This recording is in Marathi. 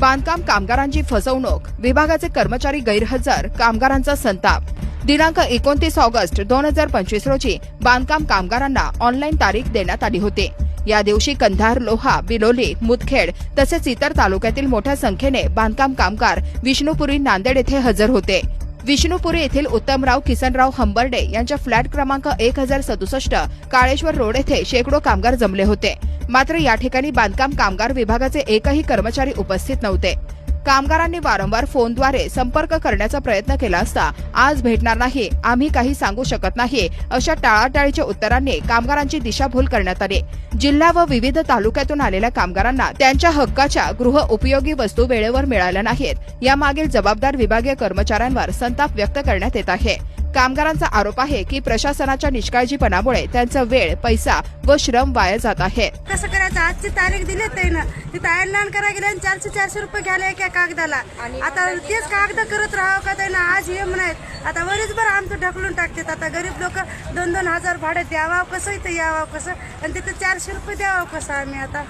बांधकाम कामगारांची फसवणूक, विभागाचे कर्मचारी गैरहजर, कामगारांचा संताप। दिनांक 29 ऑगस्ट 2025 रोजी बांधकाम कामगारांना ऑनलाईन तारीख देण्यात आली होती। या दिवशी कंधार, लोहा, बिलोली, मुदखेड तसेच इतर तालुक्यातील मोठ्या संख्येने बांधकाम कामगार विष्णुपुरी, नांदेड येथे हजर होते। विष्णुपुरी येथील उत्तमराव किसनराव हंबर्डे यांच्या फ्लॅट क्रमांक 1067 काळेश्वर रोड येथे शेकडो कामगार जमले होते। मात्र या ठिकाणी बांधकाम कामगार विभागाचे एकही कर्मचारी उपस्थित नव्हते। कामगारांनी वारंवार फोनद्वारे संपर्क करण्याचा प्रयत्न केला असता आज भेटणार नाही, आम्ही काही सांगू शकत नाही अशा टाळाटाळीच्या उत्तरांनी कामगारांची दिशाभूल करण्यात आली। जिल्हा व विविध तालुक्यातून आलेल्या कामगारांना त्यांच्या हक्काच्या गृह उपयोगी वस्तू वेळेवर मिळाल्या नाहीत। यामागील जबाबदार विभागीय कर्मचाऱ्यांवर संताप व्यक्त करण्यात येत आहे। कामगारांचा आरोप आहे की प्रशासनाच्या निष्काळजीपणामुळे त्यांचा वेळ, पैसा व श्रम वाया जात आहे। कसं करायचं, आजची तारीख दिली त्यानं, तिथं ऐलान करा गेले 400 रुपये घ्यायला एका कागदाला। आता तेच कागद करत राहावं का त्यानं, आज हे म्हणायत आता वरीच आमचं ढकलून टाकतात। आता गरीब लोक 2-2 हजार भाडे द्यावा कसं, इथं यावं कसं, आणि तिथं 400 रुपये द्यावं कसं आम्ही आता।